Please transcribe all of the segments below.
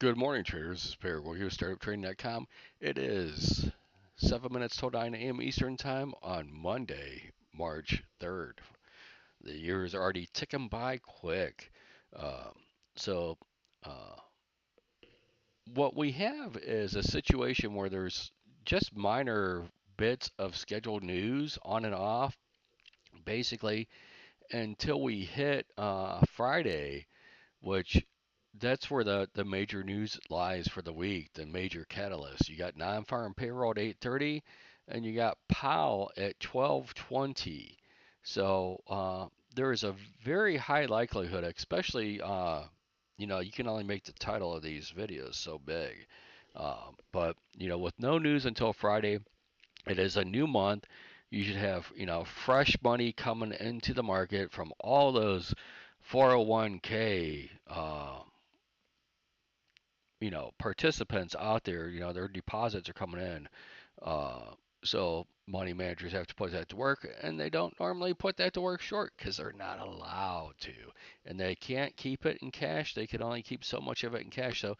Good morning, traders. This is Perry. We're here at StartupTrading.com. It is 7 minutes till 9 a.m. Eastern Time on Monday, March 3rd. The year is already ticking by quick. Um, so, uh, what we have is a situation where there's just minor bits of scheduled news on and off, basically, until we hit Friday, which that's where the major news lies for the week, the major catalyst. You got non-farm payroll at 8:30, and you got Powell at 12:20. So there is a very high likelihood, especially you can only make the title of these videos so big. But with no news until Friday, it is a new month. You should have, fresh money coming into the market from all those 401k, participants out there. Their deposits are coming in. Uh, so money managers have to put that to work, and they don't normally put that to work short because they're not allowed to, and they can't keep it in cash. They can only keep so much of it in cash. So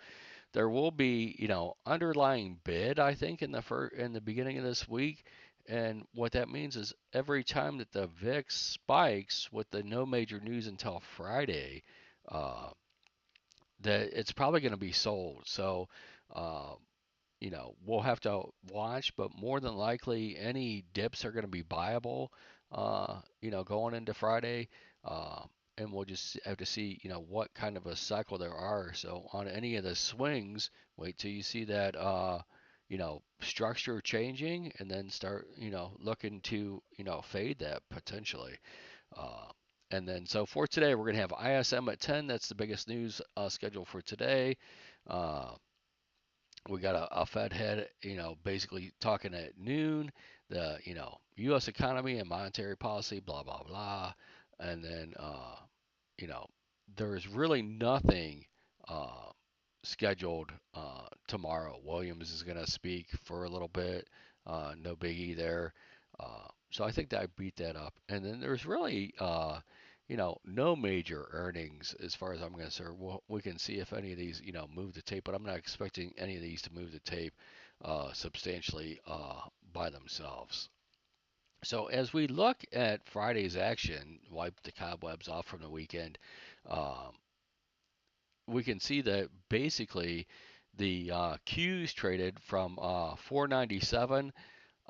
there will be, underlying bid, I think, in the beginning of this week. And what that means is every time that the VIX spikes with the no major news until Friday, uh, that it's probably going to be sold. So, uh, we'll have to watch, but more than likely, any dips are going to be buyable, going into Friday. Uh, and we'll just have to see, what kind of a cycle there are. So on any of the swings, wait till you see that, structure changing, and then start, looking to, fade that potentially. Uh, and then so for today, we're going to have ISM at 10. That's the biggest news scheduled for today. Uh, we got a Fed head, basically talking at noon, the, U.S. economy and monetary policy, blah, blah, blah. And then, you know, there is really nothing uh, scheduled tomorrow. Williams is going to speak for a little bit, no biggie there. So I think that I beat that up. And then there's really, no major earnings as far as I'm concerned. We can see if any of these, move the tape, but I'm not expecting any of these to move the tape substantially by themselves. So as we look at Friday's action, wipe the cobwebs off from the weekend, um, we can see that basically the Qs traded from 497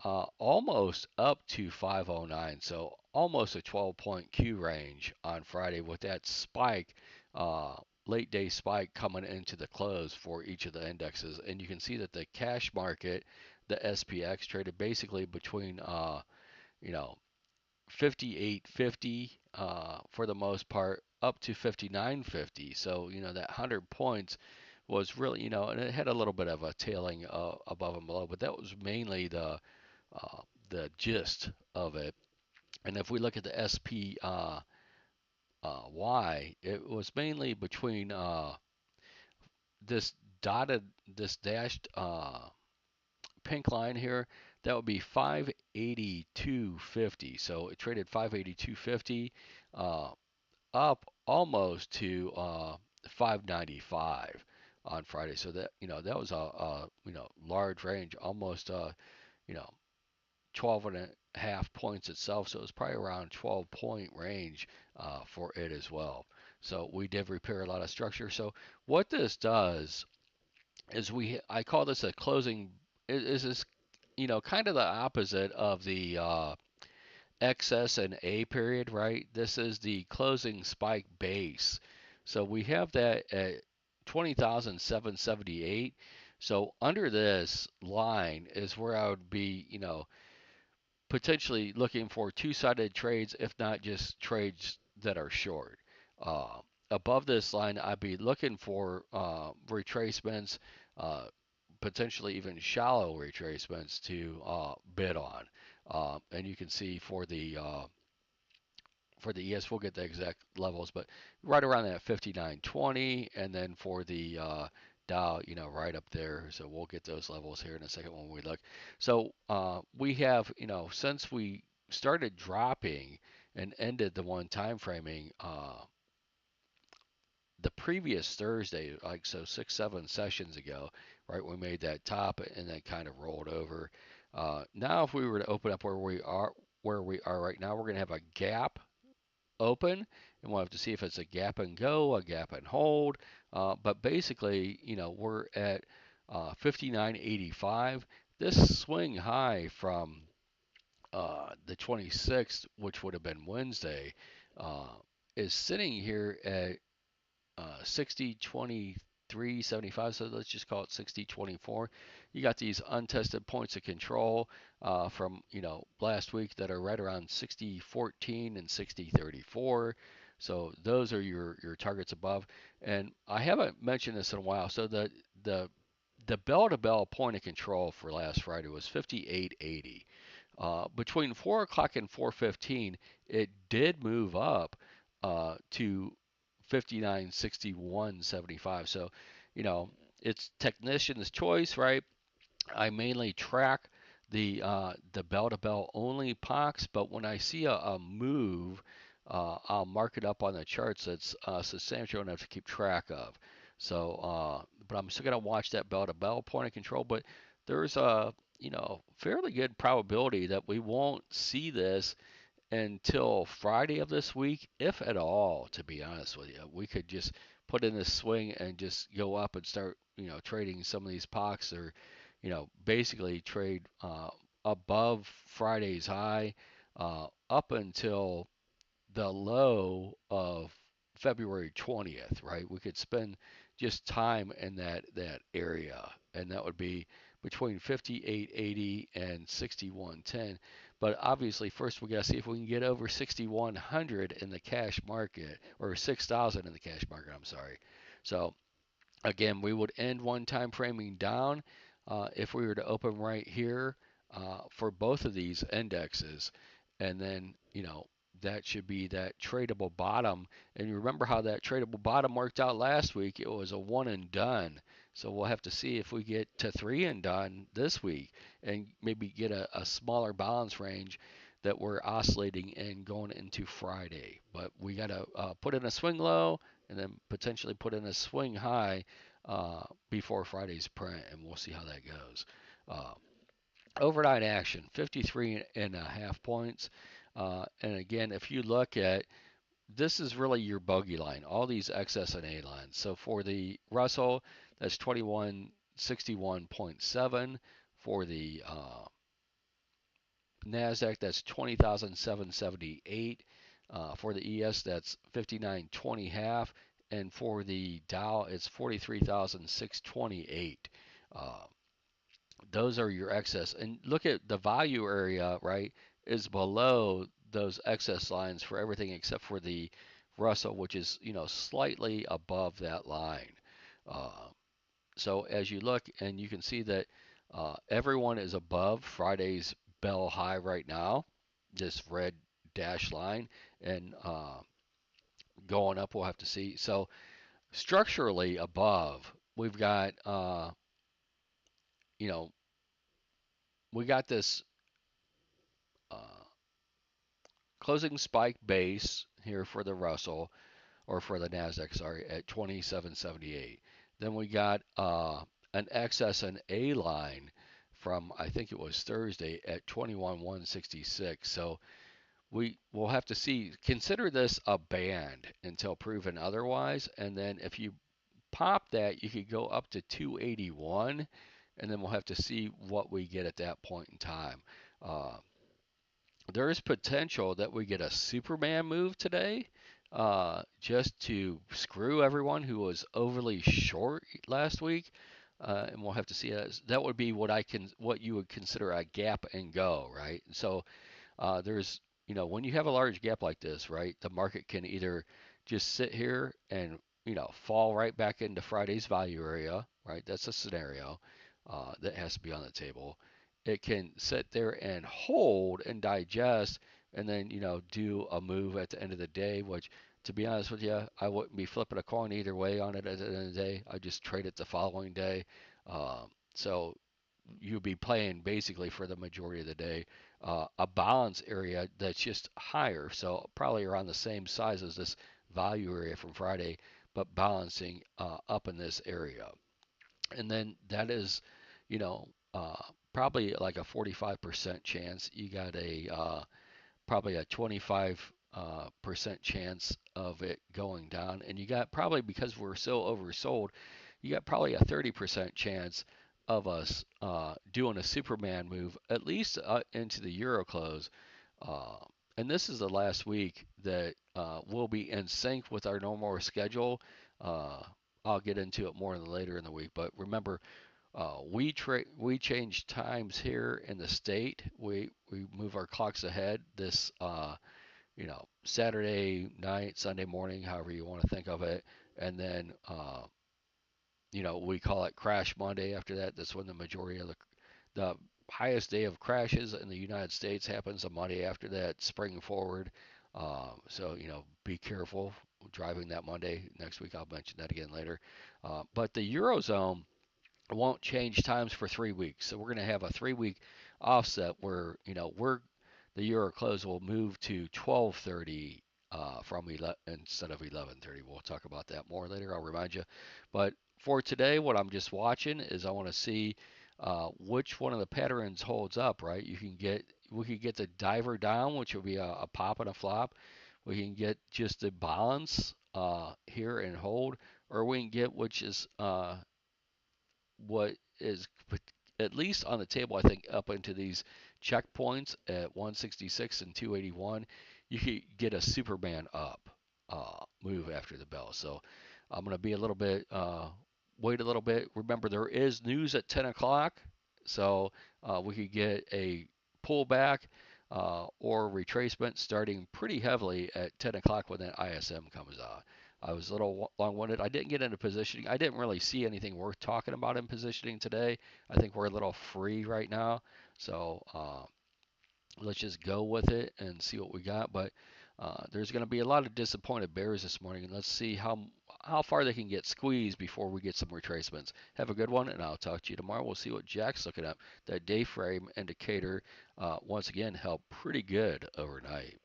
almost up to 509. So almost a 12-point Q range on Friday with that spike, uh, late day spike coming into the close for each of the indexes. And you can see that the cash market, the SPX, traded basically between, you know, 58.50 for the most part up to 59.50. So, that 100 points was really, and it had a little bit of a tailing above and below, but that was mainly uh, the gist of it. And if we look at the SPY, it was mainly between this dotted, this dashed pink line here. That would be 582.50. So it traded 582.50 uh, up almost to 595 on Friday. So that that was a large range, almost you know 12 and a half points itself, so it was probably around 12-point range for it as well. So we did repair a lot of structure. So what this does is I call this a closing. Is this kind of the opposite of the XS and A period, right? This is the closing spike base. So we have that at 20,778. So under this line is where I would be, potentially looking for two-sided trades, if not just trades that are short. Uh, Above this line, I'd be looking for retracements, uh, potentially even shallow retracements to bid on. And you can see for the ES, we'll get the exact levels, but right around that 59.20, and then for the Dow, right up there. So we'll get those levels here in a second when we look. So we have, since we started dropping and ended the one time framing, the previous Thursday, like so 6, 7 sessions ago, right? We made that top and then kind of rolled over. Now, if we were to open up where we are right now, we're going to have a gap open, and we'll have to see if it's a gap and go, a gap and hold. But basically, we're at 59.85. This swing high from the 26th, which would have been Wednesday, uh, is sitting here at 60.23.75. So let's just call it 60.24. You got these untested points of control from last week that are right around 60.14 and 60.34. So those are your targets above. And I haven't mentioned this in a while. So the the bell to bell point of control for last Friday was 58.80. Between 4 o'clock and 4:15, it did move up to 59.61.75. So, you know, it's technician's choice, right? I mainly track the bell to bell only POX, but when I see a move, I'll mark it up on the charts that's substantial enough to keep track of. So, but I'm still gonna watch that bell to bell point of control. But there's a fairly good probability that we won't see this until Friday of this week, if at all, to be honest with you. We could just put in this swing and just go up and start, trading some of these POCs or, basically trade above Friday's high up until the low of February 20th, right? We could spend just time in that area, and that would be between 58.80 and 61.10. But obviously, first we got to see if we can get over 6,100 in the cash market, or 6,000 in the cash market. I'm sorry. So again, we would end one time framing down if we were to open right here for both of these indexes. And then, that should be that tradable bottom. And you remember how that tradable bottom worked out last week? It was a one and done. So we'll have to see if we get to three and done this week and maybe get a smaller balance range that we're oscillating in going into Friday. But we got to put in a swing low and then potentially put in a swing high before Friday's print, and we'll see how that goes. Uh, Overnight action, 53 and a half points. And again, if you look at this is really your bogey line, all these XS and A lines. So for the Russell, that's 2161.7. For the NASDAQ, that's 20,778. For the ES, that's 5920 half. And for the Dow, it's 43,628. Uh, those are your excess. And look at the value area, right, is below those excess lines for everything except for the Russell, which is, slightly above that line. Uh, so as you look, and you can see that everyone is above Friday's bell high right now, this red dash line, and going up, we'll have to see. So structurally above, we've got, you know, we got this uh, closing spike base here for the Russell, or for the Nasdaq, sorry, at 2778. Then we got an XS and A line from, I think it was Thursday, at 21,166. So we will have to see. Consider this a band until proven otherwise, and then if you pop that, you could go up to 281, and then we'll have to see what we get at that point in time. Uh, there is potential that we get a Superman move today, just to screw everyone who was overly short last week. And we'll have to see. That would be what you would consider a gap and go, right? So there's, when you have a large gap like this, right, the market can either just sit here and, fall right back into Friday's value area, right? That's a scenario that has to be on the table. It can sit there and hold and digest and then, do a move at the end of the day, which, to be honest with you, I wouldn't be flipping a coin either way on it at the end of the day. I just trade it the following day. So you'll be playing basically for the majority of the day a balance area that's just higher, so probably around the same size as this value area from Friday, but balancing up in this area. And then that is, you know, probably like a 45% chance. You got a probably a 25 percent chance of it going down, and you got probably, because we're so oversold, you got probably a 30% chance of us doing a Superman move at least into the Euro close. Uh, and this is the last week that we'll be in sync with our normal schedule. Uh, I'll get into it more later in the week, but remember, we change times here in the state. We move our clocks ahead this Saturday night, Sunday morning, however you want to think of it, and then we call it Crash Monday. After that, that's when the majority of the highest day of crashes in the United States happens on Monday. After that, spring forward. So be careful driving that Monday. Next week, I'll mention that again later. But the Eurozone won't change times for 3 weeks. So we're going to have a 3 week offset where the euro close will move to 12:30 from 11 instead of 11:30. We'll talk about that more later. I'll remind you. But for today, what I'm just watching is I want to see which one of the patterns holds up. Right? We can get the diver down, which will be a pop and a flop. We can get just the balance here and hold, or we can get which is what is at least on the table, I think, up into these checkpoints at 166 and 281, you could get a Superman up move after the bell. So I'm going to be a little bit, wait a little bit. Remember, there is news at 10 o'clock, so we could get a pullback or retracement starting pretty heavily at 10 o'clock when that ISM comes out. I was a little long-winded. I didn't get into positioning. I didn't really see anything worth talking about in positioning today. I think we're a little free right now. So let's just go with it and see what we got. But there's going to be a lot of disappointed bears this morning, and let's see how far they can get squeezed before we get some retracements. Have a good one, and I'll talk to you tomorrow. We'll see what Jack's looking at. That day frame indicator once again held pretty good overnight.